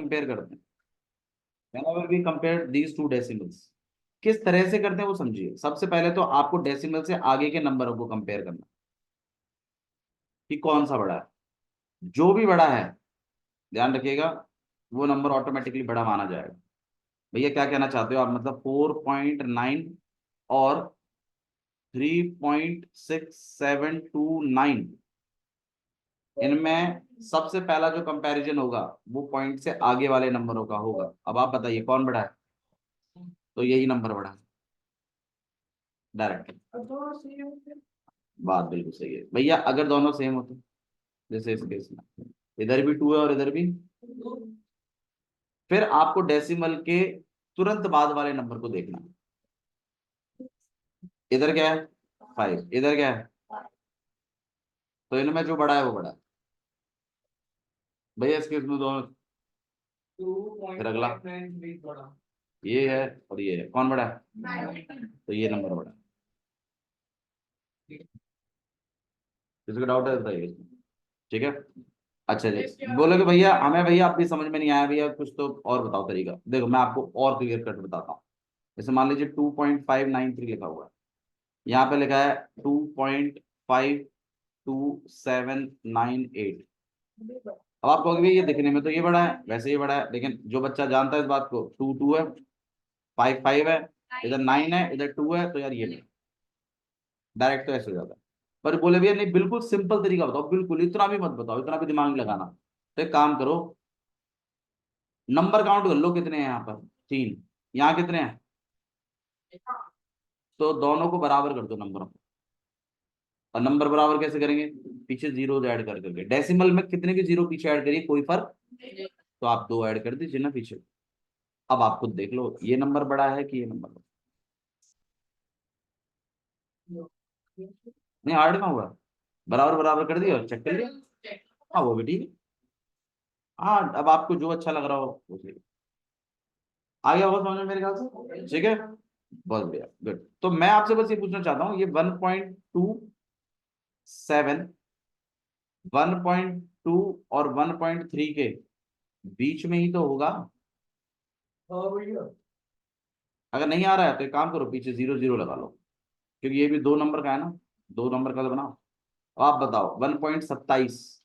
Compare करते हैं, whenever we compare these two decimals, किस तरह से करते हैं वो समझिए। सबसे पहले तो आपको डेसिमल से आगे के नंबरों को कंपेयर करना कि कौन सा बड़ा है। जो भी बड़ा है, ध्यान रखिएगा, वो नंबर ऑटोमेटिकली बड़ा माना जाएगा। भैया क्या कहना चाहते हो आप, मतलब 4.9 और 3.6729, इनमें सबसे पहला जो कंपैरिजन होगा वो पॉइंट से आगे वाले नंबरों का होगा। अब आप बताइए कौन बड़ा है, तो यही नंबर बड़ा है डायरेक्ट। बात बिल्कुल सही है भैया, अगर दोनों सेम होते, जैसे इस केस में इधर भी 2 है और इधर भी, फिर आपको डेसिमल के तुरंत बाद वाले नंबर को देखना। इधर क्या है 5, इधर क्या है, तो इनमें जो बड़ा है वो बड़ा है भैया। इस केस में दोनों, फिर अगला ये है और ये है, कौन बड़ा है, तो ये नंबर बड़ा है। किसी को डाउट है बताइए इसमें। ठीक है, अच्छा जी, बोलो कि भैया हमें, भैया आपकी समझ में नहीं आया भैया, कुछ तो और बताओ तरीका। देखो मैं आपको और क्लियर कट बताता हूँ। जैसे मान लीजिए 2.593 लिखा हुआ है, यहाँ पे लिखा है 2.52798। अब आप कहोगे ये दिखने में तो ये बड़ा है, वैसे ही बड़ा है, लेकिन जो बच्चा जानता है इस बात को, 2 है, 5 है, इधर 9 है, इधर 2 है, तो यार ये नहीं, डायरेक्ट तो ऐसे हो जाता है। पर बोले भैया नहीं, बिल्कुल सिंपल तरीका बताओ, बिल्कुल इतना भी मत बताओ, इतना भी दिमाग नहीं लगाना। तो एक काम करो, नंबर काउंट कर लो कितने हैं यहाँ पर, 3, यहाँ कितने हैं, तो दोनों को बराबर कर दो नंबरों को। और नंबर बराबर कैसे करेंगे, पीछे जीरो ऐड कर करके। डेसिमल में कितने के जीरो पीछे ऐड करिए, कोई फर्क, तो आप 2 ऐड कर दीजिए ना पीछे। अब आप खुद देख लो ये नंबर बड़ा है कि ये नंबर बड़ा। नहीं हार्ड कहाँ हुआ, बराबर बराबर कर दिया और चेक कर लिया। हाँ वो भी ठीक है। हाँ अब आपको जो अच्छा लग रहा हो वो सही। आ गया होगा समझ में मेरे ख्याल से, ठीक है, बहुत बढ़िया, गुड। तो मैं आपसे बस ये पूछना चाहता हूँ, ये 1.27, 1.2 और 1.3 के बीच में ही तो होगा। अगर नहीं आ रहा है तो एक काम करो, पीछे जीरो जीरो लगा लो, क्योंकि ये भी 2 नंबर का है ना, 2 नंबर का तो बनाओ। अब आप बताओ 1.27,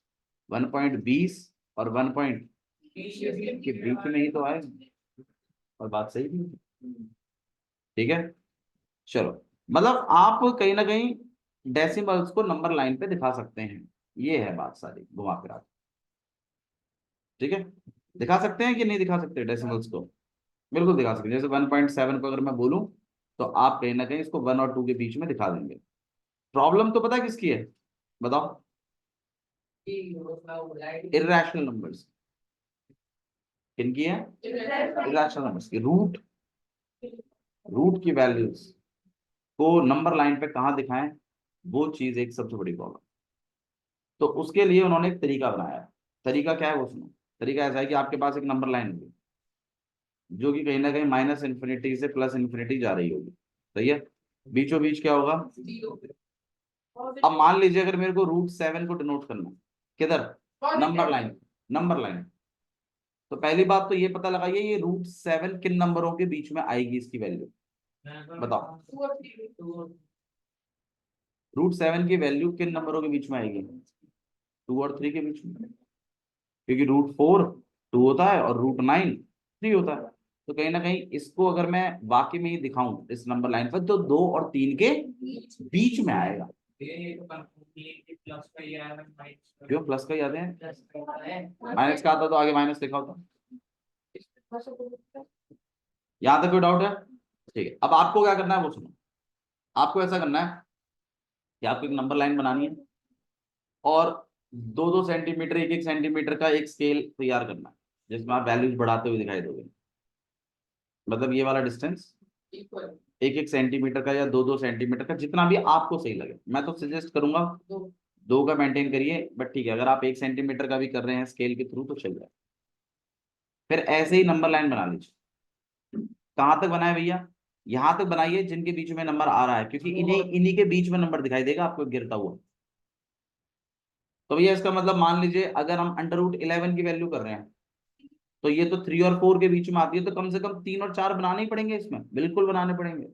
1.20 और 1 के बीच में ही तो आए, और बात सही भी है। ठीक है, चलो, मतलब आप कहीं ना कहीं डेसिमल्स को नंबर लाइन पे दिखा सकते हैं, ये है बात सारी घुमा फिरा के। ठीक है, दिखा सकते हैं कि नहीं दिखा सकते डेसिमल्स को, बिल्कुल दिखा सकते हैं। जैसे 1.7 को अगर मैं बोलूं, तो आप कहीं ना कहीं इसको 1 और 2 के बीच में दिखा देंगे। प्रॉब्लम तो पता है किसकी है, बताओ, इर्रेशनल नंबर्स। किनकी है, इर्रेशनल नंबर्स की। रूट, रूट की वैल्यूज को नंबर लाइन पे कहाँ दिखाएं, वो चीज एक सबसे बड़ी प्रॉब्लम। तो उसके लिए उन्होंने एक तरीका बनाया है। तरीका क्या है वो सुनो। तरीका ऐसा है कि आपके पास एक नंबर लाइन होगी, जो कि कहीं ना कहीं माइनस इन्फिनिटी से प्लस इन्फिनिटी जा रही होगी, सही है। बीचों बीच क्या होगा, अब मान लीजिए अगर मेरे को √7 को डिनोट करना है, किधर, नंबर लाइन, नंबर लाइन, तो पहली बात तो ये पता लगाइए ये √7 किन नंबरों के बीच में आएगी, इसकी वैल्यू बताओ। √7 की वैल्यू किन नंबरों के बीच में आएगी, 2 और 3 के बीच में, क्योंकि √4 2 होता है और √9 3 होता है। तो कहीं ना कहीं इसको अगर मैं वाकई में ही दिखाऊं इस नंबर लाइन पर, तो 2 और 3 के बीच में आएगा। क्यों प्लस का याद है, माइनस का आता तो आगे माइनस लिखा होता। यहाँ तक कोई डाउट है, ठीक है। अब आपको क्या करना है वो सुनो। आपको ऐसा करना है कि आपको एक नंबर लाइन बनानी है, और 2-2 सेंटीमीटर, 1-1 सेंटीमीटर का एक स्केल तैयार करना है, जिसमें आप वैल्यूज बढ़ाते हुए दिखाई दोगे। मतलब ये वाला डिस्टेंस 1-1 सेंटीमीटर का या 2-2 सेंटीमीटर का, जितना भी आपको सही लगे। मैं तो सजेस्ट करूंगा 2 का मेंटेन करिए, बट ठीक है अगर आप 1 सेंटीमीटर का भी कर रहे हैं स्केल के थ्रू तो चल जाए। फिर ऐसे ही नंबर लाइन बना लीजिए। कहाँ तक बनाए भैया, यहाँ तक बनाइए जिनके बीच में नंबर आ रहा है, क्योंकि इन्हीं इन्हीं के बीच में नंबर दिखाई देगा आपको गिरता हुआ। तो भैया इसका मतलब मान लीजिए अगर हम √11 की वैल्यू कर रहे हैं, तो ये तो 3 और 4 के बीच में आती है, तो कम से कम 3 और 4 बनाने ही पड़ेंगे, इसमें बिल्कुल बनाने पड़ेंगे।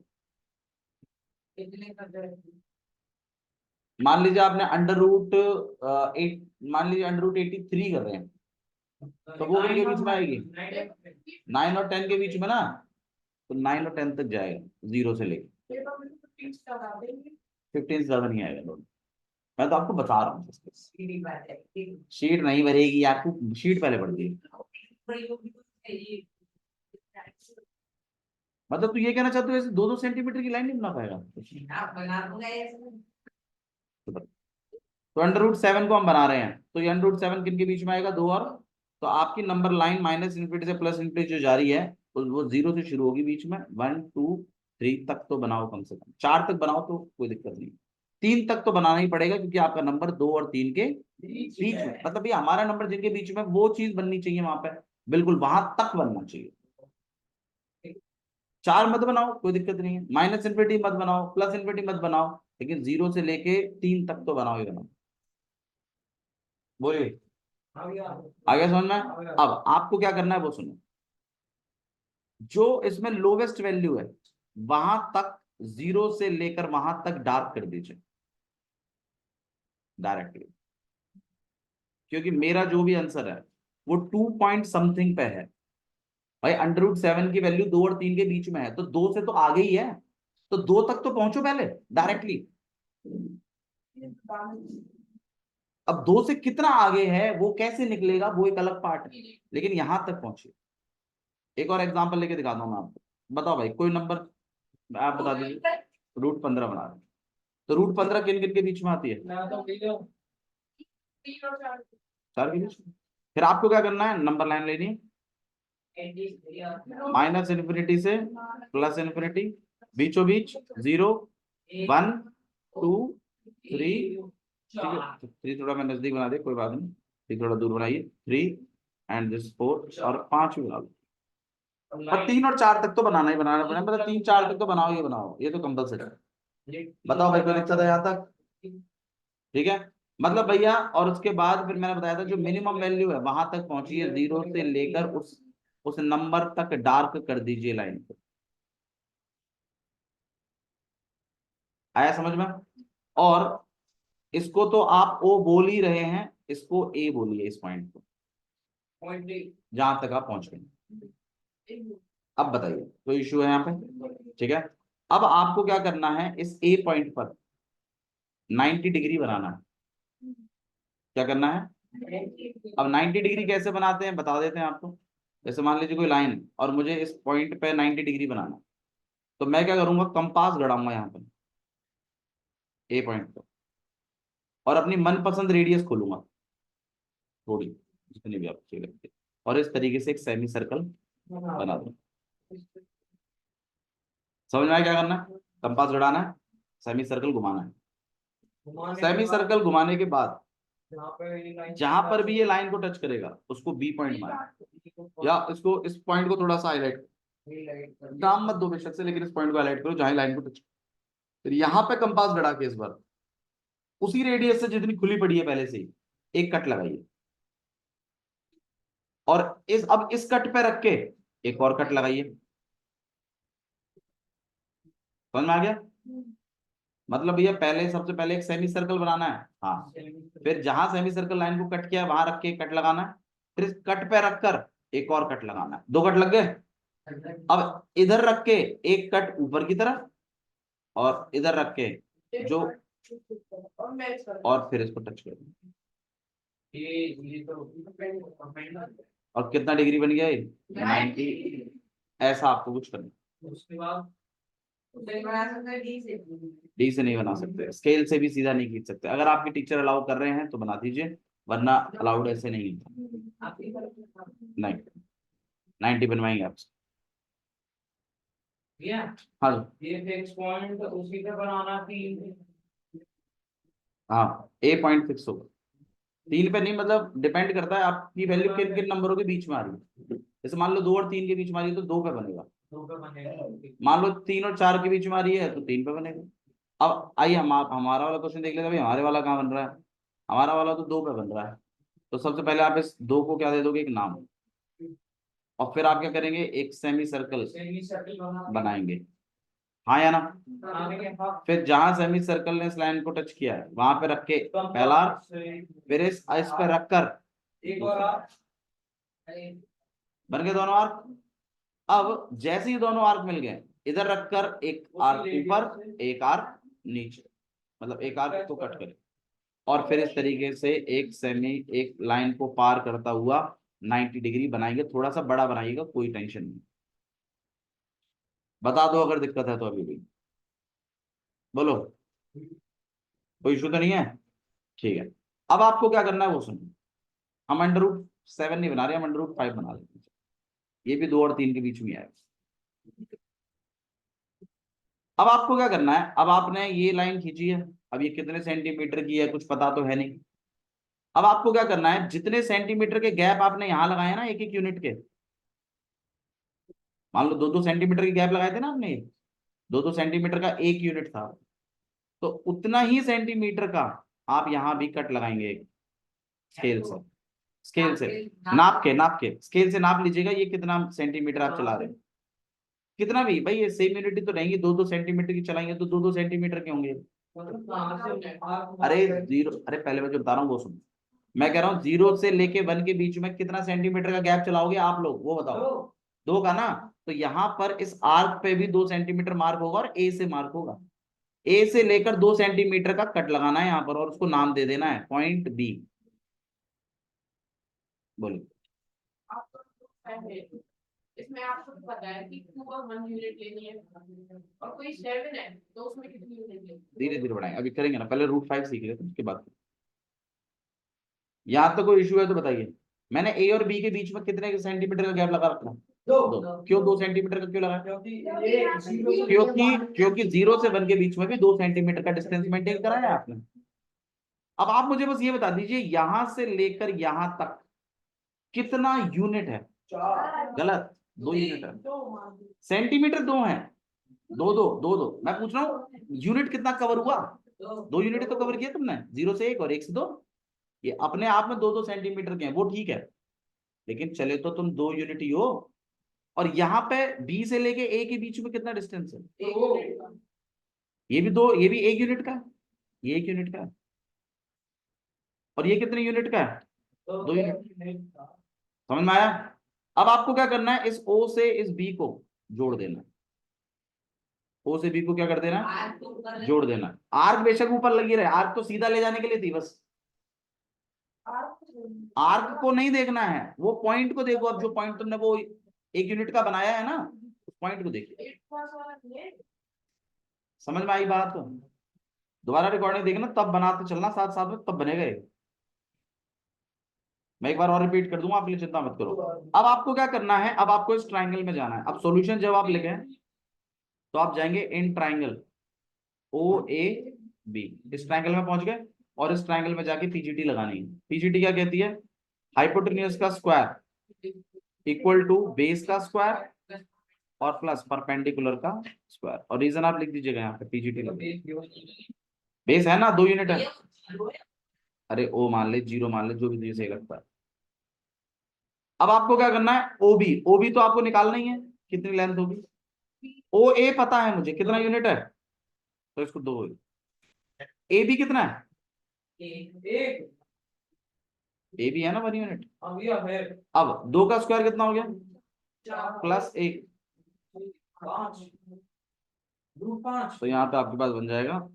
मान लीजिए आपने अंडर रूट 8, मान लीजिए अंडर रूट 83 कर रहे हैं, तो वो किनके बीच में आएगी? 9 और 10 के बीच में ना, तो 9 और 10 तक जाएगा 0 से लेकर 15 से ज्यादा नहीं आएगा दोनों। मैं तो आपको बता रहा हूँ, शीट नहीं भरेगी, आपको शीट पहले पड़ती है। मतलब तू ये कहना चाहते हो ऐसे 2-2 सेंटीमीटर की लाइन नहीं बना पाएगा? तो अंडर रूट 7 को हम बना रहे हैं, तो ये अंडर रूट 7 किन के बीच में आएगा? 2 और, तो आपकी नंबर लाइन माइनस इन्फिनिटी से प्लस इन्फिनिटी जो जा रही है, तो वो 0 से शुरू होगी बीच में। 1 2 3 तक तो बनाओ, कम से कम 4 तक बनाओ तो कोई दिक्कत नहीं, 3 तक तो बनाना ही पड़ेगा, क्योंकि आपका नंबर 2 और 3 के बीच में, मतलब ये हमारा नंबर जिनके बीच में, वो चीज बननी चाहिए वहां पे, बिल्कुल वहां तक बनना चाहिए। 4 मत बनाओ, कोई दिक्कत नहीं है, माइनस इन्फिनिटी मत बनाओ, प्लस इन्फिनिटी मत बनाओ, लेकिन 0 से लेके 3 तक तो बनाओ ही बनाओ। बोलिए, आ गया समझ में? अब आपको क्या करना है वो सुनो। जो इसमें लोवेस्ट वैल्यू है वहां तक, 0 से लेकर वहां तक डार्क कर दीजिए डायरेक्टली, क्योंकि मेरा जो भी आंसर है वो 2 पॉइंट समथिंग पे है। भाई अंडर रूट 7 की वैल्यू 2 और 3 के बीच में है, तो 2 से तो आगे ही है, तो 2 तक तो पहुंचो पहले डायरेक्टली। अब 2 से कितना आगे है वो कैसे निकलेगा, वो एक अलग पार्ट है, लेकिन यहां तक पहुंचे। एक और एग्जांपल लेके दिखाता हूं मैं आपको। बताओ भाई कोई नंबर आप बता दीजिए। रूट 15 बना रहे हैं, तो रूट 15 किन किन के बीच में आती है? 4 के बीच में। फिर आपको क्या करना है, नंबर लाइन लेनी है माइनस इन्फिनिटी से प्लस इन्फिनिटी, बीचों बीच 0 1 2 3, ठीक है 3 थोड़ा मैं नजदीक बना दे, कोई बात नहीं, 3 थोड़ा दूर बनाइए, 3 एंड दिस 4 और 5 भी बना लो। और 3 और 4 तक तो बनाना ही बनाना पड़ेगा, मतलब 3 4 तक तो बनाओ, ये बनाओ, ये तो कंपलसरी है। बताओ भाई कोई दिक्कत है यहाँ तक? ठीक है, मतलब भैया, और उसके बाद फिर मैंने बताया था जो मिनिमम वैल्यू है वहां तक पहुंचिए, 0 से लेकर उस नंबर तक डार्क कर दीजिए लाइन को। आया समझ में? और इसको तो आप ओ बोल ही रहे हैं, इसको ए बोलिए, इस पॉइंट को जहां तक आप पहुंच गए। अब बताइए कोई इशू है यहाँ पे? ठीक है, अब आपको क्या करना है, इस ए पॉइंट पर 90 डिग्री बनाना है। क्या करना है? अब 90 डिग्री कैसे बनाते हैं बता देते हैं आपको। जैसे मान लीजिए कोई लाइन है और मुझे इस पॉइंट पे 90 डिग्री बनाना है, तो मैं क्या करूंगा, कंपास गड़ाऊंगा यहाँ पर ए पॉइंट पर, और अपनी मनपसंद रेडियस खोलूंगा थोड़ी, जितनी भी आपको चाहिए लगती है, और इस तरीके से एक सेमी सर्कल बना दूं। समझ में आया क्या करना है? कंपास गड़ाना है, सेमी सर्कल घुमाना है, सेमी सर्कल घुमाने के बाद जहां पर भी ये लाइन को टच करेगा उसको बी पॉइंट माना, या इसको, इस पॉइंट को थोड़ा सा हाईलाइट, नाम मत दो बेशक से, लेकिन इस पॉइंट को हाईलाइट करो जहां लाइन को टच। फिर यहाँ पे कंपास गड़ा के इस बार उसी रेडियस से जितनी खुली पड़ी है पहले से ही एक कट लगाइए, और अब इस कट पे रख के एक और कट लगाइए। समझ में आ गया? मतलब भैया पहले, सबसे पहले एक सेमी सर्कल बनाना है, हाँ, फिर जहां सेमी सर्कल लाइन को कट किया वहां रख के कट लगाना है, फिर इस कट पे रखकर एक और कट लगाना है, 2 कट लग गए। अब इधर रख के एक कट ऊपर की तरफ, और इधर रख के जो, और फिर इसको टच कर दें। और कितना डिग्री बन गया ये? 90। ऐसा आपको कुछ करना, उसके बाद डी से नहीं बना सकते, स्केल से भी सीधा नहीं खींच सकते, अगर आपके टीचर अलाउ कर रहे हैं तो बना दीजिए, वरना अलाउड ऐसे नहीं है। नहीं, 90 बनवाएंगे आपसे। हाँ ये फिक्स पॉइंट उसी पे बनाना थी। हाँ ए पॉइंट फिक्स होगा, 3 पे नहीं, मतलब डिपेंड करता है आपकी वैल्यू किन किन नंबरों के बीच में आ रही है। जैसे मान लो 2 और 3 के बीच में आ रही है तो 2 पे बनेगा, मान लो 3 और 4 के बीच में आ रही है तो 3 पे बनेगा। अब आइए हम आप हमारा वाला क्वेश्चन देख लेते हैं, भाई हमारे वाला कहाँ बन रहा है? हमारा वाला तो 2 पे बन रहा है, तो सबसे पहले आप इस 2 को क्या दे दोगे, एक नाम, और फिर आप क्या करेंगे, एक सेमी सर्कल बनाएंगे, हाँ या ना। फिर जहां सेमी सर्कल ने इस लाइन को टच किया है वहां पे रख के पहला आर्क, फिर इस पे रखकर बन गए दोनों आर्क। अब जैसे ही दोनों आर्क मिल गए, इधर रखकर एक आर्क ऊपर एक आर्क नीचे, मतलब एक आर्क को कट करें, और फिर इस तरीके से एक लाइन को पार करता हुआ 90 डिग्री बनाएंगे। थोड़ा सा बड़ा बनाइएगा, कोई टेंशन नहीं। बता दो अगर दिक्कत है तो अभी भी बोलो, कोई इशू तो नहीं है, ठीक है। अब आपको क्या करना है वो सुनो। हम √7 नहीं बना रहे, हम √5 बना रहे हैं। ये भी 2 और 3 के बीच में है। अब आपको क्या करना है, अब आपने ये लाइन खींची है, अब ये कितने सेंटीमीटर की है कुछ पता तो है नहीं। अब आपको क्या करना है, जितने सेंटीमीटर के गैप आपने यहां लगाए ना, एक एक यूनिट के, मान लो 2-2 सेंटीमीटर के गैप लगाए थे ना आपने, 2-2 सेंटीमीटर का एक यूनिट था, तो उतना ही सेंटीमीटर का आप यहां भी कट लगाएंगे स्केल से। स्केल से नाप के स्केल से नाप लीजिएगा ये कितना सेंटीमीटर आप चला रहे हैं। कितना भी भाई, ये सेम यूनिटी तो रहेंगी, 2-2 सेंटीमीटर की चलाएंगे तो 2-2 सेंटीमीटर के होंगे। अरे जीरो, अरे पहले मैं जो बता रहा हूँ वो सुनो। मैं कह रहा हूँ 0 से लेके 1 के बीच में कितना सेंटीमीटर का गैप चलाओगे आप लोग, वो बताओ। 2 का ना, तो यहाँ पर इस आर्क पे भी 2 सेंटीमीटर मार्क होगा और ए से मार्क होगा। ए से लेकर 2 सेंटीमीटर का कट लगाना है यहाँ पर, और उसको नाम दे देना है पॉइंट बी। बोलो। इसमें आपको पता है कि 2 और 1 यूनिट लेनी है, और कोई 7 है तो उसमें कितनी यूनिट लेनी है? धीरे धीरे बढ़ाएंगे, अभी करेंगे ना, पहले √5 सीख लेते उसके बाद। यहाँ तो कोई इशू है तो बताइए। मैंने ए और बी के बीच में कितने सेंटीमीटर का गैप लगा रखा? 2। क्यों 2 सेंटीमीटर का क्यों लगा? क्योंकि 0 से 1 के बीच में भी 2 सेंटीमीटर का डिस्टेंस मेंटेन करा है आपने। अब आप मुझे बस ये बता दीजिए, यहां से लेकर यहां तक कितना यूनिट है? गलत, 2 यूनिट है। सेंटीमीटर 2 है, 2 मैं पूछ रहा हूँ यूनिट कितना कवर हुआ? 2 यूनिट तो कवर किया तुमने, 0 से 1 और 1 से 2। ये अपने आप में 2-2 सेंटीमीटर के हैं, वो ठीक है, लेकिन चले तो तुम 2 यूनिट ही हो। और यहाँ पे बी से लेके ए के बीच में कितना डिस्टेंस है? ये भी 2, ये भी 1 यूनिट का है, ये 1 यूनिट का है, और ये कितने यूनिट का है? 2 यूनिट। समझ में आया? अब आपको क्या करना है, इस ओ से इस बी को जोड़ देना है। ओ से बी को क्या कर देना है? जोड़ देना है। आर्क बेशक ऊपर लगी रहे, आर्क तो सीधा ले जाने के लिए थी बस। आर्क को नहीं देखना है, वो पॉइंट को देखो। अब जो पॉइंट तुमने वो 1 यूनिट का बनाया है ना, उस पॉइंट को देखिए। समझ में आई बात? दोबारा रिकॉर्डिंग देखना, तब बनाते चलना साथ साथ में, तब बनेगा ये। मैं एक बार और रिपीट कर दूंगा, आपके लिए चिंता मत करो। अब आपको क्या करना है, अब आपको इस ट्राइंगल में जाना है। अब सॉल्यूशन जब आप लिखें तो आप जाएंगे in triangle O A B, इस ट्राइंगल में पहुंच गए, और इस ट्राइंगल में जाके पीजीटी लगानी है। पीजीटी क्या कहती है? हाइपोटेन्यूज का स्क्वायर इक्वल टू बेस का स्क्वायर और प्लस परपेंडिकुलर का स्क्वायर। और रीजन आप लिख दीजिएगा यहाँ पे, पीजीटी बेस है ना, 2 यूनिट है। अरे ओ मान ले, 0 मान ले, जो भी तुझे सही लगता है। अब आपको क्या करना है, ओबी, ओबी तो आपको निकालना ही है, कितनी लेंथ होगी। ओ ए पता है मुझे कितना यूनिट है, तो इसको 2, ए बी कितना है? एक, ए बी है ना 1 यूनिट। अब 2 का स्क्वायर कितना हो गया? +1, तो यहाँ पे आपके पास बन जाएगा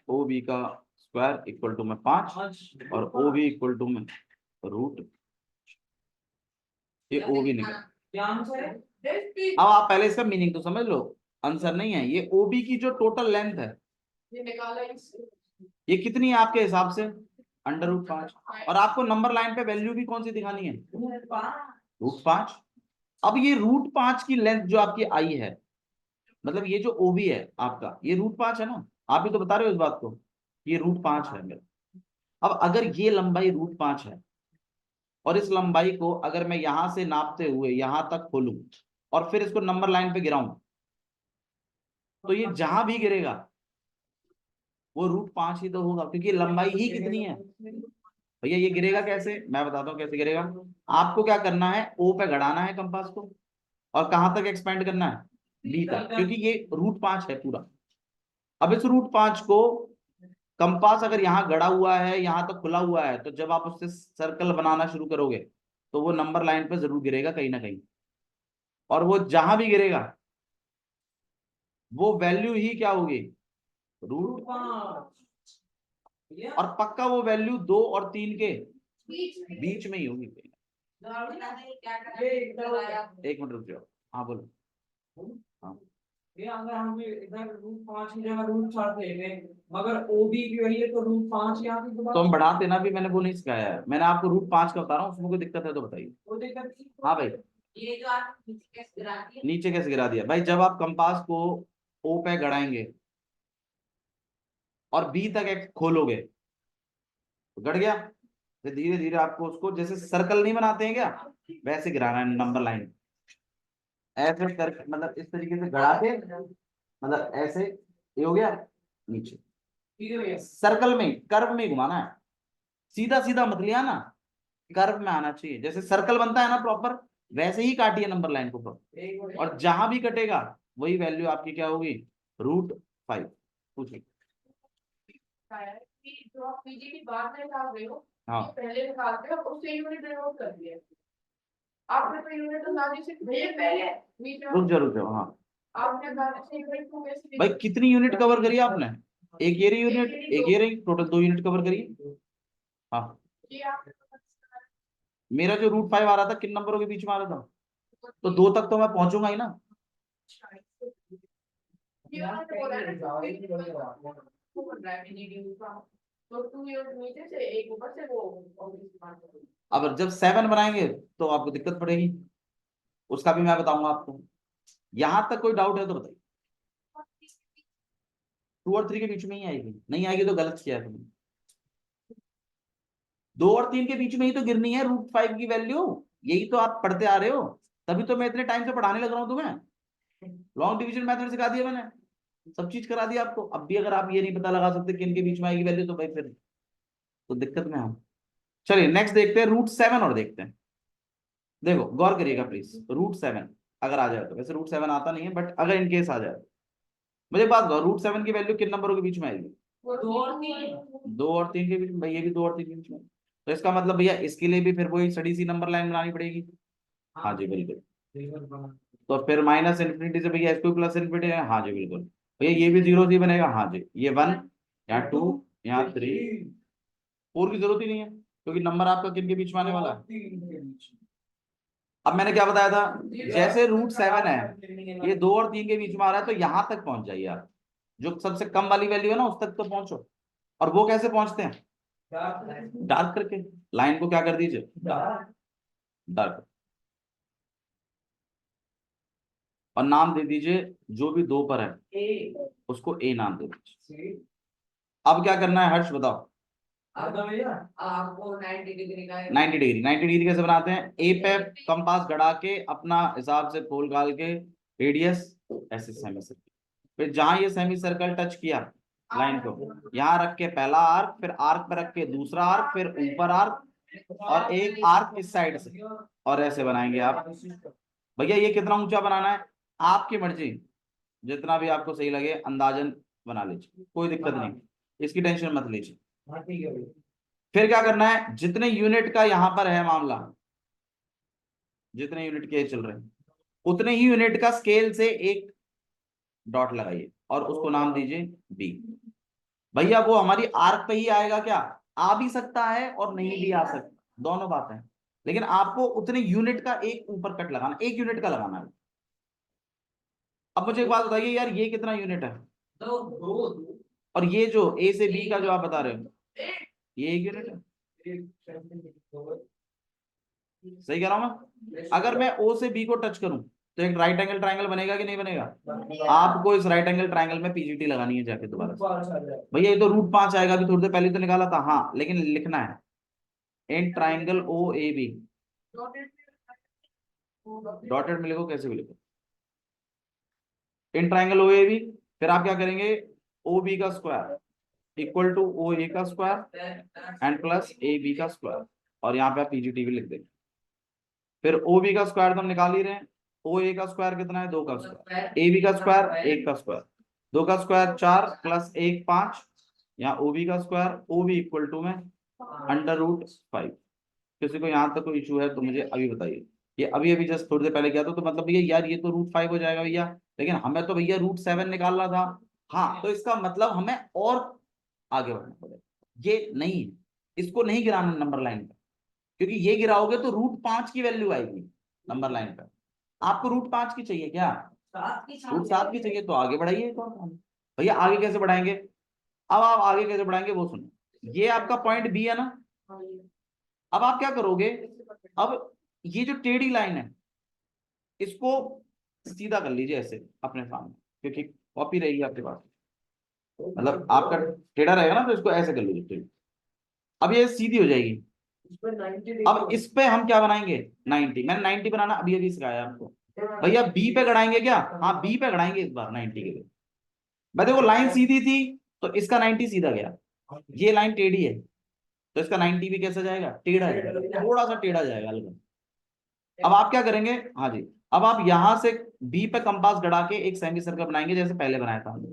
ओ बी का स्क्वायर इक्वल टू में 5, और ओ बी इक्वल टू में रूट, ये ओ बी निकल। अब आप पहले इसका मीनिंग तो समझ लो, आंसर नहीं है ये। ओ बी की जो टोटल लेंथ है ये कितनी है आपके हिसाब से? √5। और आपको नंबर लाइन पे वैल्यू भी कौन सी दिखानी है? √5। अब ये √5 की लेंथ जो आपकी आई है, मतलब ये जो ओबी है आपका, ये √5 है ना, आप ही तो बता रहे हो इस बात को, ये √5 है मेरा। अब अगर ये लंबाई √5 है, और इस लंबाई को अगर मैं यहां से नापते हुए यहां तक खोलूं और फिर इसको नंबर लाइन पे गिराऊं, तो ये जहां भी गिरेगा वो √5 ही तो होगा, क्योंकि लंबाई ही कितनी है भैया ये गिरेगा कैसे, मैं बताता हूँ कैसे गिरेगा। आपको क्या करना है, ओ पे गड़ाना है कंपास को, और कहां तक एक्सपेंड करना है, बी तक, क्योंकि ये रूट 5 है पूरा। अब इस रूट 5 को कंपास अगर यहाँ गड़ा हुआ है, यहाँ तक खुला हुआ है, तो जब आप उससे सर्कल बनाना शुरू करोगे तो वो नंबर लाइन पे जरूर गिरेगा कहीं ना कहीं, और वो जहां भी गिरेगा वो वैल्यू ही क्या होगी, रूट, और पक्का वो वैल्यू 2 और 3 के बीच में ही होगी। एक मिनट रुक जाओ, हाँ बोलो। हाँ ये अगर हम इधर रूट 5 की जगह रूट 4 लेंगे, मगर ओबी भी वही है तो रूट 5 यहाँ पे तो दोबारा हम बढ़ा देना भी, मैंने वो नहीं सिखाया है, मैंने आपको रूट 5 का बता रहा हूँ, उसमें कोई दिक्कत है तो बताइए। वो दिक्कत। हाँ भाई, ये जो आप नीचे कैसे गिरा दिए, नीचे कैसे गिरा दिया भाई, जब आप कंपास को ओ पे गड़ाएंगे और बी तक एक खोलोगे तो गड़ गया, फिर धीरे धीरे आपको उसको जैसे सर्कल नहीं बनाते हैं क्या, वैसे गिराना है नंबर लाइन, ऐसे कर, मतलब इस तरीके से गड़ा के, मतलब ऐसे, ये हो गया नीचे, सर्कल में कर्व में घुमाना है, सीधा सीधा मत लिया ना, कर्व में आना चाहिए, जैसे सर्कल बनता है ना प्रॉपर, वैसे ही काटिए नंबर लाइन को प्रॉपर, और जहां भी कटेगा वही वैल्यू आपकी क्या होगी, रूट 5। पूछिए। कि जो आप पीजी की बात में निकाल रहे हो, हाँ ये पहले निकालते हो उससे यूनिट डिनोट कर दिया आपने, तो यूनिट अंदाजे से भैया पहले बीच में रुक जाओ, हाँ आपने अंदाजे से यूनिट को कैसे भाई, कितनी यूनिट कवर करी आपने, एक ये रही यूनिट, एक ये रही, टोटल 2 यूनिट कवर करिए। हाँ, ये आपने मेरा जो रूट 5 आ रहा था किन नंबरों के बीच में आ रहा था, तो 2 तक तो मैं पहुंचूंगा ही ना। ये आपने बोला है ना वो बन रहा है पीजी का, तो 2 यूनिट नीचे से एक ऊपर से वो ऑब्वियसली बात है। अब जब 7 बनाएंगे तो आपको दिक्कत पड़ेगी, उसका भी मैं बताऊंगा आपको। यहां तक कोई डाउट है तो बताइए। 2 और 3 के बीच में ही आएगी, नहीं आएगी तो गलत किया है तुमने। 2 और 3 के बीच में ही तो गिरनी है रूट 5 की वैल्यू, यही तो आप पढ़ते आ रहे हो, तभी तो मैं इतने टाइम से पढ़ाने लग रहा हूँ तुम्हें। लॉन्ग डिवीजन मेथड सिखा दिया मैंने, सब चीज करा दिया आपको, अब भी अगर आप ये नहीं पता लगा सकते किन के बीच में आएगी वैल्यू, तो भाई फिर तो दिक्कत में हम। चलिए नेक्स्ट देखते हैं, रूट 7 और देखते हैं। देखो गौर करिएगा प्लीज, रूट 7 अगर आ जाए तो, वैसे रूट 7 आता नहीं है बट अगर इन केस आ जाए, मुझे एक बात बताओ, रूट 7 की वैल्यू किन नंबरों के बीच में आएगी, वो 2 और 3 2 और 3 के बीच में, भाई ये भी 2 और 3 के बीच में, तो इसका मतलब भैया इसके लिए भी फिर वही सड़ी सी नंबर लाइन बनानी पड़ेगी। हाँ जी बिल्कुल, तो फिर माइनस इन्फिनिटी से भैया इसको प्लस इन्फिनिटी है, हाँ जी बिल्कुल, भैया ये भी 0 से बनेगा, हाँ जी, ये 1, यहाँ 2, यहाँ 3, 4 की जरूरत ही नहीं है क्योंकि नंबर आपका किन के बीच में आने वाला है। अब मैंने क्या बताया था, जैसे रूट 7 है ये 2 और 3 के बीच में आ रहा है, तो यहां तक पहुंच जाइए आप, जो सबसे कम वाली वैल्यू है ना उस तक तो पहुंचो। और वो कैसे पहुंचते हैं, डार्क करके, लाइन को क्या कर दीजिए, डार्क, और नाम दे दीजिए जो भी 2 पर है उसको ए नाम दे दीजिए। अब क्या करना है हर्ष बताओ, आपको 90 डिग्री का 90 डिग्री कैसे बनाते हैं, ए पे कंपास गड़ा के अपना हिसाब से खोल खाल के रेडियस ऐसे सेमी सर्कल, फिर जहां ये सेमी सर्कल टच किया लाइन को, यहाँ रख के पहला आर्क, फिर आर्क पर रख के दूसरा आर्क, फिर ऊपर आर्क और एक आर्क इस साइड से, और ऐसे बनाएंगे आप। भैया ये कितना ऊंचा बनाना है आपकी मर्जी, जितना भी आपको सही लगे अंदाजन बना लीजिए, कोई दिक्कत नहीं, इसकी टेंशन मत लीजिए। फिर क्या करना है, जितने यूनिट का यहां पर है मामला, जितने यूनिट के चल रहे हैं उतने ही यूनिट का स्केल से एक डॉट लगाइए और उसको नाम दीजिए बी। भैया वो हमारी आर्क पे ही आएगा क्या, आ भी सकता है और नहीं भी आ सकता, दोनों बातें, लेकिन आपको उतने यूनिट का एक ऊपर कट लगाना, 1 यूनिट का लगाना है। अब मुझे एक बात बताइए यार, ये कितना यूनिट है, और ये जो ए से बी का जो आप बता रहे हो ये 1 यूनिट है, सही कह रहा हूं मैं। अगर मैं ओ से बी को टच करूं तो एक राइट एंगल ट्रायंगल बनेगा कि नहीं बनेगा, आपको इस राइट एंगल ट्रायंगल में पीजीटी लगानी है जाके दोबारा से। भैया ये तो रूट 5 आएगा, अभी थोड़ी देर पहले तो निकाला था, हाँ लेकिन लिखना है in triangle O A B, dotted में लिखो, कैसे भी लिखो, इन ट्राइंगल ओ ए बी, फिर आप क्या करेंगे, ओ बी का square equal to O A का square and plus A B का स्क्वायर, और यहाँ पे आप पीजीटी भी लिख देंगे। फिर ओ बी का स्क्वायर तो हम निकाल ही रहे हैं, ओ ए का स्क्वायर कितना है 2 का स्क्वायर, ए बी का स्क्वायर 1 का स्क्वायर, 2 का स्क्वायर 4 प्लस 1 5, यहाँ ओ बी का square, O B equal to में √5। किसी को यहाँ तक कोई इशू है तो मुझे अभी बताइए। ये अभी अभी जस्ट थोड़ी देर पहले किया था, तो मतलब भैया यार ये तो √5 हो जाएगा भैया, लेकिन हमें तो भैया √7 निकालना था। हाँ, तो इसका मतलब हमें और आगे बढ़ना पड़ेगा, ये नहीं है, इसको नहीं गिराना नंबर लाइन पे, क्योंकि ये गिराओगे तो √5 की वैल्यू आएगी नंबर लाइन पे। आपको √5 की चाहिए क्या, √7 की चाहिए, तो आगे बढ़ाइए। तो भैया आगे कैसे बढ़ाएंगे, अब आप आगे कैसे बढ़ाएंगे वो सुनो। ये आपका पॉइंट बी है ना, अब आप क्या करोगे, अब ये जो टेढ़ी लाइन है इसको सीधा कर लीजिए ऐसे अपने सामने, क्योंकि कॉपी रहेगी आपके पास, मतलब आपका टेढ़ा रहेगा ना, तो इसको ऐसे कर लीजिए। अब ये सीधी हो जाएगी। अब इस पे हम क्या बनाएंगे 90, मैंने 90 बनाना अभी अभी सिखाया आपको। भैया बी पे गड़ाएंगे क्या, हाँ बी पे गड़ाएंगे इस बार 90 के लिए। भाई देखो लाइन सीधी थी तो इसका 90 सीधा गया, ये लाइन टेढ़ी है तो इसका 90 भी कैसा जाएगा, टेढ़ा जाएगा, थोड़ा सा टेढ़ा जाएगा हल्का। अब आप क्या करेंगे, हाँ जी, अब आप यहां से बी पे कंपास गड़ा के एक सेमी सर्कल बनाएंगे जैसे पहले बनाया था हमने,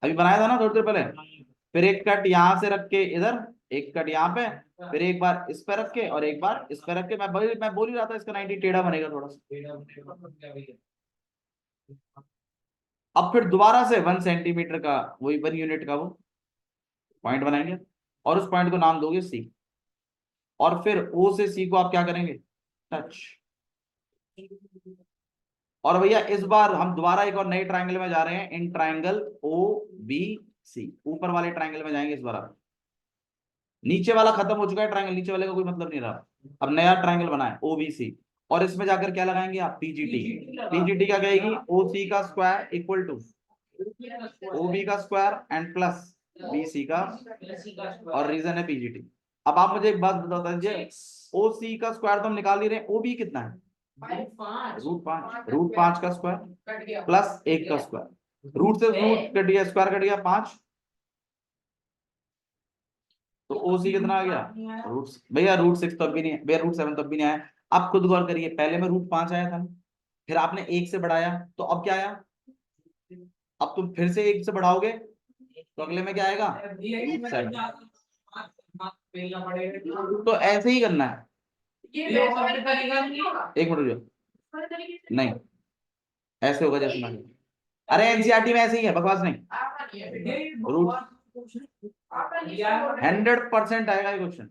अभी बनाया था ना थोड़ी देर पहले। फिर एक कट यहां से रख के इधर, एक कट यहाँ पे, फिर एक बार इस पे रख के और एक बार इस पे रख के, मैं बोल ही रहा था इसका 90 टेढ़ा बनेगा थोड़ा सा। अब फिर दोबारा से 1 सेंटीमीटर का, वही 1 यूनिट का वो पॉइंट बनाएंगे और उस पॉइंट को नाम दोगे सी, और फिर ओ से सी को आप क्या करेंगे, टच। और भैया इस बार हम दोबारा एक और नए ट्रायंगल में जा रहे हैं, in triangle O B C, ऊपर वाले ट्रायंगल में जाएंगे इस बार। आप नीचे वाला खत्म हो चुका है ट्रायंगल, नीचे वाले का कोई मतलब नहीं रहा, अब नया ट्रायंगल बना है ओबीसी, और इसमें जाकर क्या लगाएंगे आप, पीजीटी। पीजीटी क्या कहेगी, ओसी का स्क्वायर इक्वल टू ओबी का स्क्वायर एंड प्लस बीसी का, और रीजन है पीजीटी। अब आप मुझे एक बात बता दीजिए, ओसी का स्क्वायर तो हम निकाल ही रहे हैं, ओबी कितना है √5 का स्क्वायर प्लस 1 का स्क्वायर, रूट से रूट कट गया, स्क्वायर कट गया 5, तो ओसी कितना आ गया रूट, भैया √6 तो अभी नहीं है भैया, √7 तो अभी नहीं आया। आप खुद गौर करिए, पहले में √5 आया था, फिर आपने 1 से बढ़ाया तो अब क्या आया, अब तुम फिर से 1 से बढ़ाओगे तो अगले में क्या आएगा √7। तो ऐसे ही करना है, एक मिनट रुको, नहीं ऐसे होगा जैसे मैं, अरे एनसीईआरटी में ऐसे ही है, बकवास नहीं, रूट 100% आएगा ये क्वेश्चन,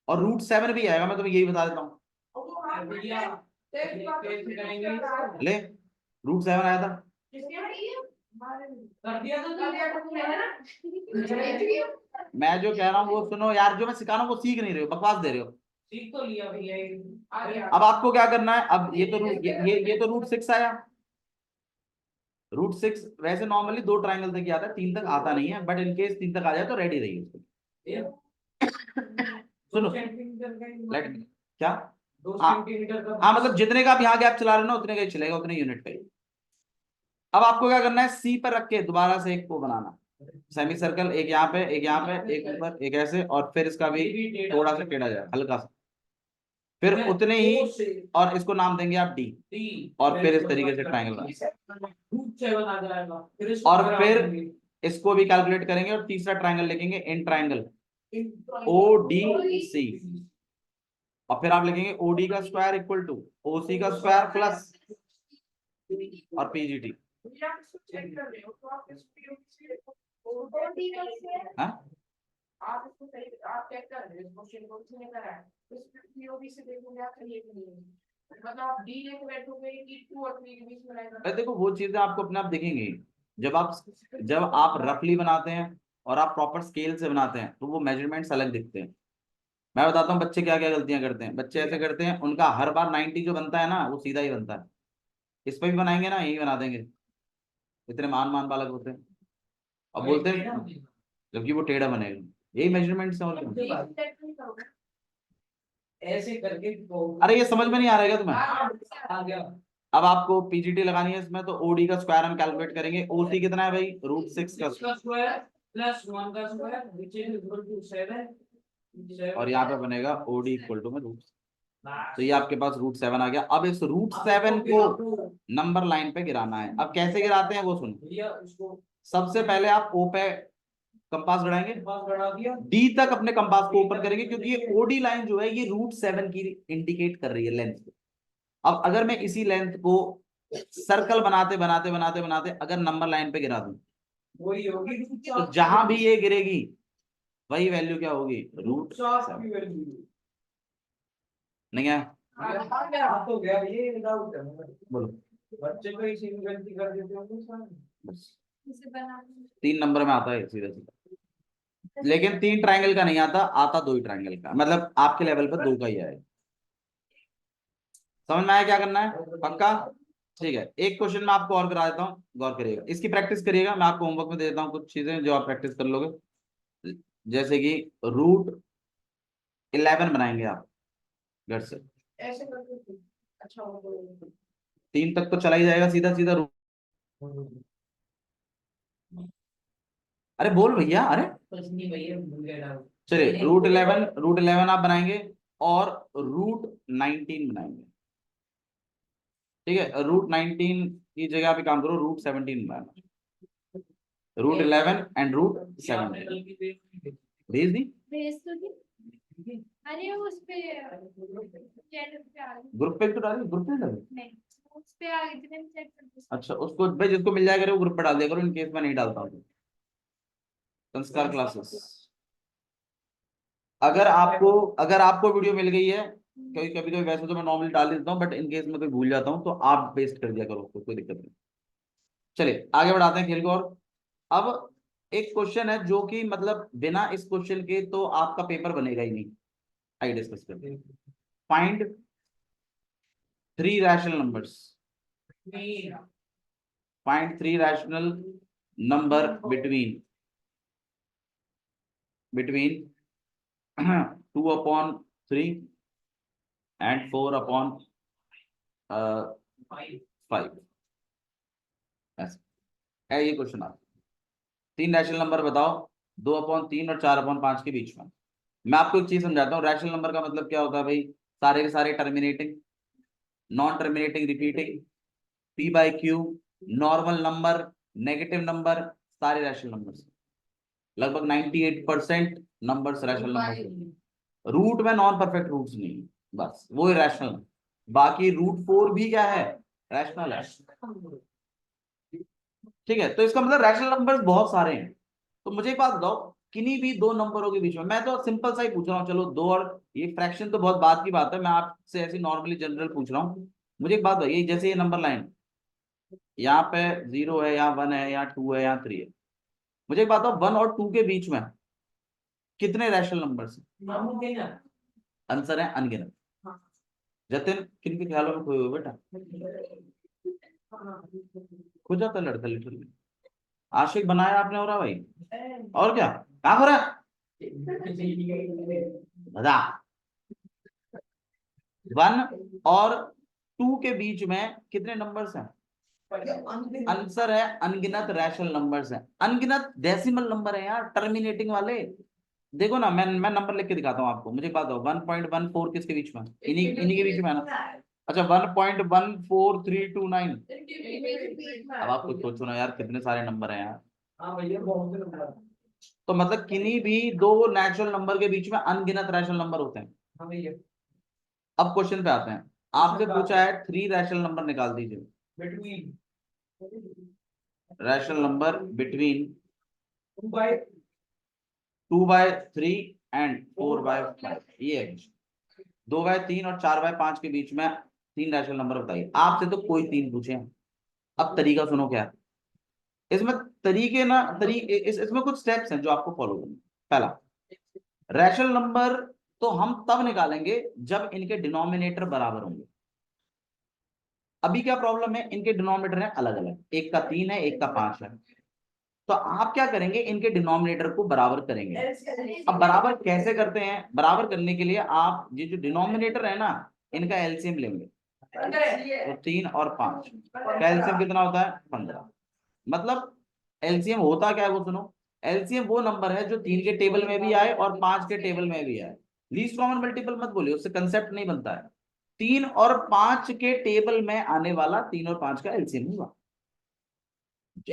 और √7 भी आएगा, मैं तुम्हें यही बता देता हूँ। ले √7 आया था, मैं जो कह रहा हूँ वो सुनो यार, जो मैं सिखा रहा हूँ वो सीख नहीं रहे हो, बकवास दे रहे हो। सीख तो लिया भैया, अब आपको क्या करना है, अब ये तो ये तो √6 आया, √6 वैसे नॉर्मली 2 ट्रायंगल तक ही आता है, 3 तक आता नहीं है, बट इनकेस 3 तक आ जाए तो रेडी रहिए उसको। सुनो लेट क्या, 2 हाँ सेंटीमीटर का, हाँ, मतलब जितने का आप यहाँ गैप चला रहे हो ना उतने का ही चलेगा, उतने यूनिट का ही। अब आपको क्या करना है, सी पर रख के दोबारा से एक को बनाना, सेमी सर्कल, एक यहाँ पे एक यहाँ पे एक ऊपर एक ऐसे, और फिर इसका भी थोड़ा सा टेढ़ा जाए हल्का सा, फिर उतने ही, और इसको नाम देंगे आप डी, और फिर इस तरीके से ट्रायंगल, और फिर इसको भी कैलकुलेट करेंगे और तीसरा ट्रायंगल लिखेंगे in triangle O D C, और फिर आप लिखेंगे ओडी का स्क्वायर इक्वल टू ओसी का स्क्वायर प्लस और पीजीटी। हाँ आप इसको सही, आप चेक कर रहे हो इस क्वेश्चन को, किसने करा है, इस पीओवी से देखोगे आप, ये भी नहीं है, मतलब आप डी लेके बैठोगे कि 2 और 3 के बीच में रहेगा। अरे देखो वो चीजें आपको अपने आप दिखेंगी, जब आप रफली बनाते हैं और आप प्रॉपर स्केल से बनाते हैं तो वो मेजरमेंट्स अलग दिखते हैं। मैं बताता हूँ बच्चे क्या क्या गलतियां करते हैं, बच्चे ऐसे करते हैं, उनका हर बार 90 जो बनता है ना वो सीधा ही बनता है, इस पे भी बनाएंगे ना यही बना देंगे, इतने मान बालक होते हैं, अब बोलते हैं जबकि वो टेढ़ा बनेगा, यही मेजरमेंट्स हैं और क्या। ऐसे करके अरे ये समझ में नहीं आ रहा है क्या तुम्हें, आ गया। अब आपको पीजीटी लगानी है इसमें, तो ओडी का स्क्वायर हम कैलकुलेट करेंगे, ओसी कितना है भाई √6 का स्क्वायर प्लस 1 का square which is equal to 7 और यहाँ पे बनेगा ओडी इक्वल टू में रूट। तो ये आपके पास √7 आ गया। अब इस √7 को नंबर लाइन पे गिराना है। अब कैसे गिराते हैं वो सुनो। भैया उसको सबसे पहले आप ओ पे कंपास गड़ाएंगे, पास बढ़ा दिया। डी तक अपने कंपास को ओपन करेंगे, क्योंकि ये ओडी लाइन जो है ये √7 की इंडिकेट कर रही है लेंथ को। अब अगर मैं इसी लेंथ को सर्कल बनाते बनाते बनाते बनाते अगर नंबर लाइन पे गिरा दूं, वही होगी तो जहां भी ये गिरेगी वही वैल्यू क्या होगी, √7। की वैल्यू। नहीं है? तो गया ये डाउट है बोलो। बच्चे को इसी में गलती कर देते होंगे सारे। बस 3 नंबर में आता है सीधा सीधा, लेकिन 3 ट्रायंगल का नहीं आता, आता 2 ही ट्रायंगल का, मतलब आपके लेवल पर 2 का ही आएगा। समझ में आया क्या करना है? पक्का? ठीक है, एक क्वेश्चन मैं आपको और करा देता हूँ, गौर करिएगा, इसकी प्रैक्टिस करिएगा। मैं आपको होमवर्क में दे देता हूँ कुछ चीजें जो आप प्रैक्टिस कर लोगे। जैसे कि √11 बनाएंगे आप घर से। ऐसे करके अच्छा होगा। 3 तक तो चला ही जाएगा सीधा सीधा अरे बोल भैया, अरे कुछ नहीं भैया भूल गया डाउट। चलिए √11 आप बनाएंगे और √19 बनाएंगे। ठीक है, √19 की जगह पे काम करो, √17 बनाना। √11 एंड √17 भेज दी भेज तो दी। अरे उस पे चैनल पे आ गई। ग्रुप पे तो डाली, ग्रुप पे डाली। नहीं, उस पे आ गई थी, मैंने चेक कर दिया। अच्छा, उसको भाई जिसको मिल जाएगा वो ग्रुप पे डाल दिया करो, इन केस मैं नहीं डालता हूँ। संस्कार क्लासेस, अगर आपको वीडियो मिल गई है, कभी कभी तो वैसे तो मैं नॉर्मली डाल देता हूँ, बट इन केस में कोई भूल जाता हूँ तो आप पेस्ट कर दिया करो उसको, कोई दिक्कत नहीं। चलिए आगे बढ़ाते हैं खेल को। और अब एक क्वेश्चन है जो कि मतलब बिना इस क्वेश्चन के तो आपका पेपर बनेगा ही नहीं। आइए डिस्कस करते हैं। Find 3 rational numbers. Find 3 rational number between 2/3 and 4/5। ऐसा है ये क्वेश्चन। आप 3 रैशनल नंबर बताओ 2/3 और 4/5 के बीच में। मैं आपको एक चीज समझाता हूँ, रैशनल नंबर का मतलब क्या होता है भाई, सारे के सारे terminating, non terminating, repeating, p/q, normal number, negative number, सारे रैशनल नंबर्स। लगभग 98% नंबर्स रैशनल नंबर। रूट में नॉन परफेक्ट रूट्स नहीं, बस वो रैशनल। बाकी √4 भी क्या है, रैशनल है। ठीक है, तो इसका मतलब रैशनल नंबर्स बहुत सारे हैं। तो मुझे एक बात बताओ, किन्हीं भी 2 नंबरों के बीच में, मैं तो सिंपल सा ही पूछ रहा हूँ, चलो 2 और ये फ्रैक्शन तो बहुत बात की बात है, मैं आपसे ऐसी नॉर्मली जनरल पूछ रहा हूँ। मुझे एक बात बताइए, जैसे ये नंबर लाइन यहाँ पे 0 है, यहाँ 1 है, यहाँ 2 है, यहाँ 3 है, मुझे एक बात बताओ 1 और 2 के बीच में कितने रैशनल नंबर्स हैं? आंसर है अनगिनत। जतिन, किन के ख्यालों में खोए हो बेटा? खो जाता लड़का लिटरली। आशिक बनाया आपने, हो रहा भाई, और क्या हो रहा है? बता। 1 और 2 के बीच में कितने नंबर्स हैं? आंसर है अनगिनत रैशनल नंबर्स हैं। अनगिनत डेसिमल नंबर है यार, टर्मिनेटिंग वाले। देखो ना, मैं नंबर लिख के दिखाता हूँ आपको। मुझे बात दो, 1.14 किसके बीच में? इन्हीं के बीच में है ना। अच्छा, 1.14329। अब आप कुछ सोचो ना यार, कितने सारे नंबर हैं यार। हाँ भैया बहुत से नंबर। तो मतलब किन्हीं भी 2 नेचुरल नंबर के बीच में अनगिनत रैशनल नंबर होते हैं। हाँ भैया। अब क्वेश्चन पे आते हैं। आपसे पूछा है 3 रैशनल नंबर निकाल दीजिए। Between rational number between 2/3 2/3 and 4/5। ये है 2/3 और 4/5 के बीच में 3 रैशनल नंबर बताइए। आपसे तो कोई 3 पूछे हैं। अब तरीका सुनो क्या है इसमें। तरीके ना इसमें कुछ स्टेप्स हैं जो आपको फॉलो करने। पहला, रैशनल नंबर तो हम तब निकालेंगे जब इनके डिनोमिनेटर बराबर होंगे। अभी क्या प्रॉब्लम है, इनके डिनोमिनेटर है अलग अलग, एक का 3 है, एक का 5 है। तो आप क्या करेंगे, इनके डिनोमिनेटर को बराबर करेंगे। अब बराबर कैसे करते हैं? बराबर करने के लिए आप ये जो डिनोमिनेटर है ना, इनका एलसीएम लेंगे। तो 3 और 5 का एलसीएम कितना होता है? 15। मतलब एलसीएम होता क्या है वो सुनो। एलसीएम वो नंबर है जो 3 के टेबल में भी आए और 5 के टेबल में भी आए। लीस्ट कॉमन मल्टीपल मत बोलिए, उससे कंसेप्ट नहीं बनता है। 3 और 5 के टेबल में आने वाला 3 और 5 का एलसीएम हुआ।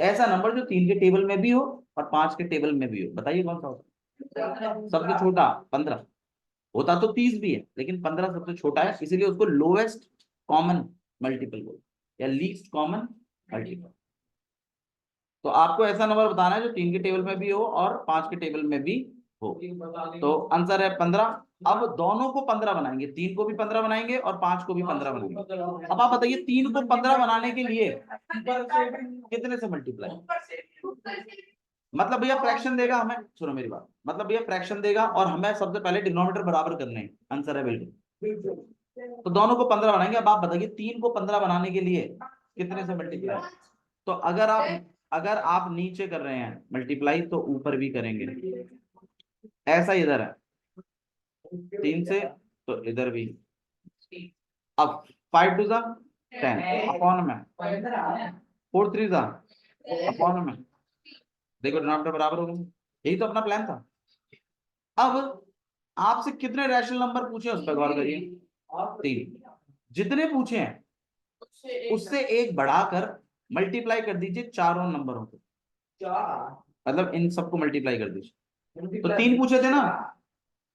ऐसा नंबर जो 3 के टेबल में भी हो और 5 के टेबल में भी हो, बताइए कौन सा होता है? सबसे छोटा 15, होता तो 30 भी है लेकिन 15 सबसे छोटा है, इसीलिए उसको लोएस्ट कॉमन मल्टीपल बोलते या लीस्ट कॉमन मल्टीपल। तो आपको ऐसा नंबर बताना है जो 3 के टेबल में भी हो और 5 के टेबल में भी हो। तो आंसर है 15। अब दोनों को 15 बनाएंगे, 3 को भी 15 बनाएंगे और 5 को भी 15 बनाएंगे। अब आप बताइए 3 को 15 बनाने के लिए कितने से मल्टीप्लाई, मतलब भैया फ्रैक्शन देगा हमें, सुनो मेरी बात, मतलब भैया फ्रैक्शन देगा और हमें सबसे पहले डिनोमिनेटर बराबर करने हैं, आंसर है बिल्कुल। तो दोनों को 15 बनाएंगे। अब आप बताइए 3 को 15 बनाने के लिए कितने से मल्टीप्लाई। तो अगर आप नीचे कर रहे हैं मल्टीप्लाई तो ऊपर भी करेंगे, ऐसा इधर है 3 से तो इधर भी। अब 5 2 10 अपॉन में 4 3 अपॉन में, देखो डिनोमिनेटर बराबर हो गए, यही तो अपना प्लान था। अब आपसे कितने रैशनल नंबर पूछे उस पर गौर करिए, 3। जितने पूछे हैं उससे एक बढ़ाकर मल्टीप्लाई कर दीजिए चारों नंबरों को, मतलब इन सबको मल्टीप्लाई कर दीजिए। तो 3 पूछे थे ना,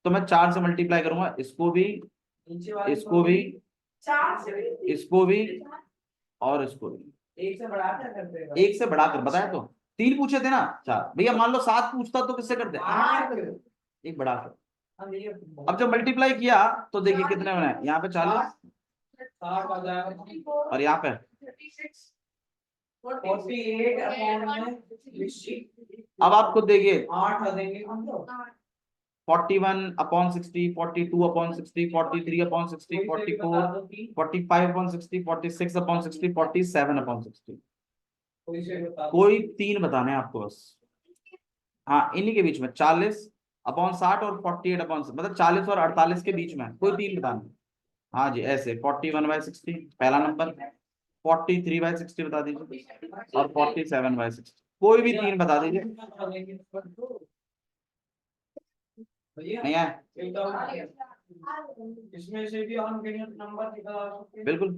तो मैं 4 से मल्टीप्लाई करूंगा, इसको भी, इसको भी, इसको भी और इसको भी। एक से बढ़ाकर बताया तो 3 पूछे थे ना 4, भैया मान लो 7 पूछता तो किससे करते, 8 एक बढ़ाकर। अब जब मल्टीप्लाई किया तो देखिए कितने बने, यहाँ पे 40 और यहाँ पे 48 अब आप खुद देखिए 8 आ देंगे हम तो 41 upon 60, 42 upon 60, 43 upon 60, 44, 45 upon 60, 46 upon 60, 47 upon 60। कोई 3 बताने हैं आपको बस, हाँ इन्हीं के बीच में 40 अपॉन 60 और 48 अपॉन, मतलब 40 और 48 के बीच में कोई 3 बताना है। हाँ जी ऐसे 41/60 पहला नंबर, 43/60 बता दीजिए और 47/60, कोई भी 3 बता दीजिए। नहीं है इसमें से भी अनगिनत नंबर निकाल सकते हैं। बिल्कुल,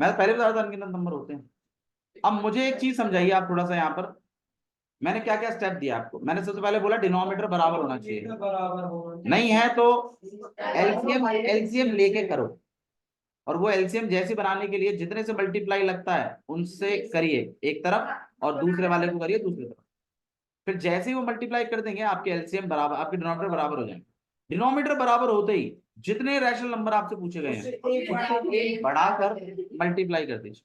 मैं तो पहले बता रहा था अनगिनत नंबर होते हैं। अब मुझे एक चीज समझाइए आप थोड़ा सा, यहाँ पर मैंने क्या क्या स्टेप दिया आपको। मैंने सबसे पहले बोला डिनोमिनेटर बराबर होना चाहिए, बराबर हो नहीं है तो एलसीएम लेके करो, और वो एलसीएम जैसे बनाने के लिए जितने से मल्टीप्लाई लगता है उनसे करिए एक तरफ और दूसरे वाले को करिए दूसरी तरफ, फिर जैसे ही वो मल्टीप्लाई कर देंगे आपके एलसीएम बराबर, आपके डिनोमिनेटर बराबर हो जाएंगे। डिनोमिनेटर बराबर होते ही जितने रैशनल नंबर आपसे पूछे गए हैं एक बढ़ाकर मल्टीप्लाई कर दीजिए,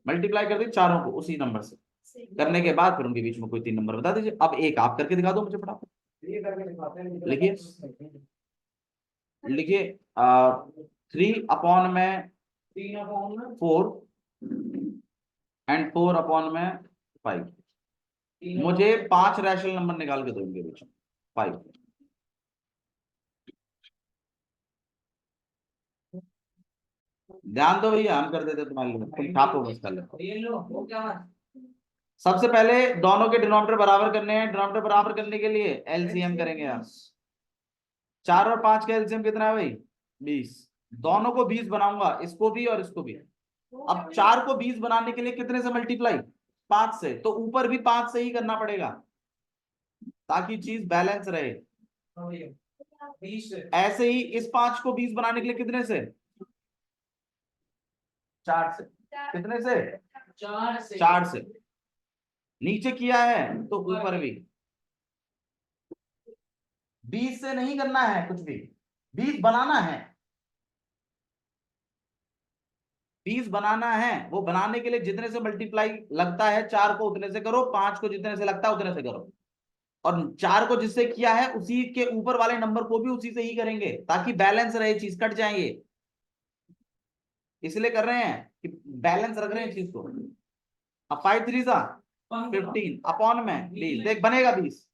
मल्टीप्लाई कर दीजिए चारों को उसी नंबर से, करने के बाद फिर उनके बीच में कोई 3 नंबर बता दीजिए। अब एक आप करके दिखा दो मुझे फटाफट, लिखिए लिखिए 3 अपॉन में 4 एंड 4 अपॉन में 5। मुझे 5 रैशनल नंबर निकाल के दो इनके बीच में 5। ध्यान दो भैया, हम कर देते तुम्हारे लिए, तुम छापो बस कर। सबसे पहले दोनों के डिनोमिनेटर बराबर करने हैं, डिनोमिनेटर बराबर करने के लिए एलसीएम करेंगे यार। 4 और 5 का एलसीएम कितना है भाई 20, दोनों को 20 बनाऊंगा, इसको भी और इसको भी। अब 4 को 20 बनाने के लिए कितने से मल्टीप्लाई, 5 से, तो ऊपर भी 5 से ही करना पड़ेगा ताकि चीज बैलेंस रहे। ऐसे ही इस 5 को 20 बनाने के लिए कितने से, 4 से, कितने से 4 से। नीचे किया है तो ऊपर भी 20 से नहीं करना है कुछ भी, 20 बनाना है, 20 बनाना है। वो बनाने के लिए जितने से मल्टीप्लाई लगता है 4 को उतने से करो, 5 को जितने से लगता है उतने से करो, और 4 को जिससे किया है उसी के ऊपर वाले नंबर को भी उसी से ही करेंगे ताकि बैलेंस रहे, चीज कट जाएंगे, इसलिए कर रहे हैं कि बैलेंस रख रहे हैं चीज को। अब 5 3 15 अपॉन में 20, देख बनेगा 20,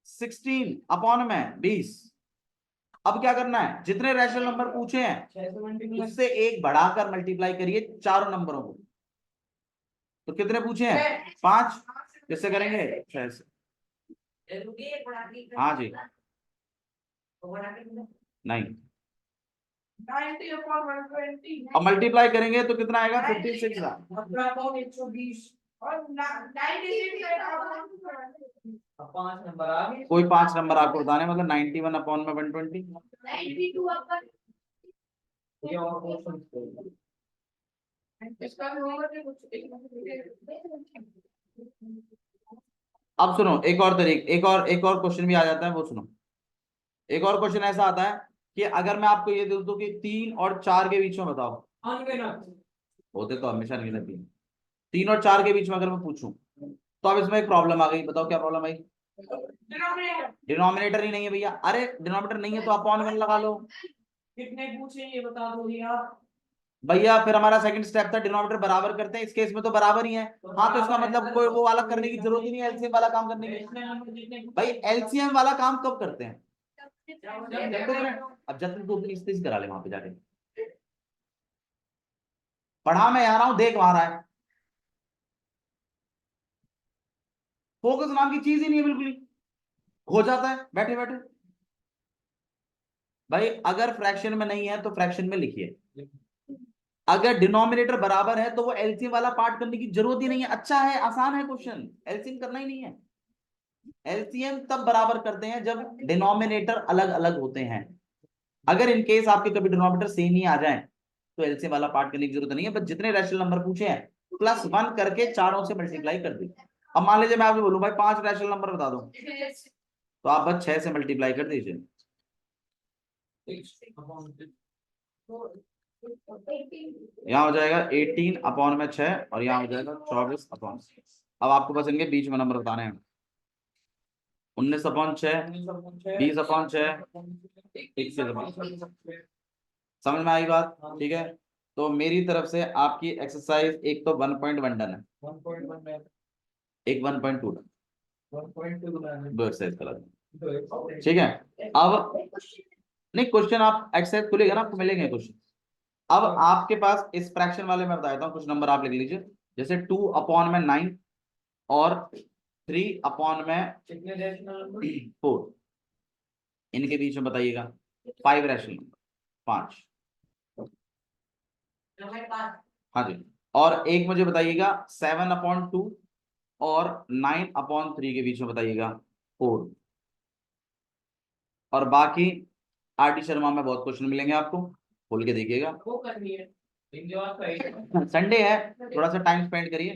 16 अपॉन में 20। अब क्या करना है, जितने रैशनल नंबर पूछे हैं उससे एक बढ़ाकर मल्टीप्लाई करिए चारों नंबरों को, तो कितने पूछे हैं? 5। किससे करेंगे? 6 से। हाँ जी, नहीं, 90 upon 120 अब मल्टीप्लाई करेंगे तो कितना आएगा? 56 आ। 17/120 और 96 अब 5 नंबर आ गए। कोई 5 नंबर आपको बताने, मतलब 91 अपॉन में 120। 92 अपन ये और क्वेश्चन इसका भी होगा कि कुछ अब सुनो, एक और क्वेश्चन भी आ जाता है, वो सुनो। एक और क्वेश्चन ऐसा आता है कि अगर मैं आपको ये दे दूं कि 3 और 4 के बीच में बताओ, अनगिनत होते तो हमेशा नहीं रहती। 3 और 4 के बीच में अगर मैं पूछूं, तो अब इसमें एक प्रॉब्लम आ गई। बताओ क्या प्रॉब्लम आई? डिनोमिनेटर ही नहीं है भैया। अरे डिनोमिनेटर नहीं है तो अपॉन में लगा लो कितने पूछे ये बता दो भैया। भैया। फिर हमारा सेकंड स्टेप था डिनोमिनेटर बराबर करते हैं, इस केस में तो बराबर ही है। हाँ, तो इसका मतलब कोई वो वाला करने की जरूरत ही नहीं है, एलसीएम वाला काम करने की। भाई एलसीएम वाला काम कब करते हैं? अब जब तक तू अपनी स्थिति करा ले वहां पे जाके। पढ़ा मैं आ रहा हूं, देख वहां रहा है। फोकस नाम की चीज ही नहीं है बिल्कुल ही, हो जाता है बैठे बैठे। भाई अगर फ्रैक्शन में नहीं है तो फ्रैक्शन में लिखिए। अगर डिनोमिनेटर बराबर है तो वो एलसीएम वाला पार्ट करने की जरूरत ही नहीं है। अच्छा है, आसान है क्वेश्चन, एलसीएम करना ही नहीं है। एलसीएम तब बराबर करते हैं जब डिनोमिनेटर अलग अलग होते हैं। अगर इन केस आपके कभी डिनोमिनेटर सेम ही आ जाए तो एलसीएम वाला पार्ट करने की जरूरत नहीं है। बस जितने रैशनल नंबर पूछे हैं +1 करके चारों से मल्टीप्लाई कर दी। अब मान लीजिए मैं आपको बोलूं भाई 5 रैशनल नंबर बता दो, तो आप बस 6 से मल्टीप्लाई कर दीजिए। यहाँ हो जाएगा 18 अपॉन में 6 और यहाँ हो जाएगा 24 अपॉन। अब आपको बस इनके बीच में नंबर बताने हैं। 19 अपॉन 6, 20 अपॉन 6, 21 अपॉन 6। समझ में आई बात? ठीक है, तो मेरी तरफ से आपकी एक्सरसाइज एक तो 1.1 डन है, 1.1 एक 1.2 डन, 1.2 दो एक्सरसाइज करा दूं। ठीक है, अब नहीं क्वेश्चन आप एक्सरसाइज खुलेगा ना, आपको मिलेंगे क्वेश्चन। अब आपके पास इस फ्रैक्शन वाले में बताता हूँ, कुछ नंबर आप लिख लीजिए। जैसे 2 अपॉन में 9 और 3 अपॉन में कितने रैशनल नंबर? 4, इनके बीच में बताइएगा 5 रैशनल नंबर, 5। हाँ जी, और एक मुझे बताइएगा 7 अपॉन 2 और 9 अपॉन 3 के बीच में बताइएगा 4। और बाकी आर डी शर्मा में बहुत क्वेश्चन मिलेंगे आपको, खोल के देखिएगा। वो करनी है संडे है, थोड़ा सा टाइम स्पेंड करिए।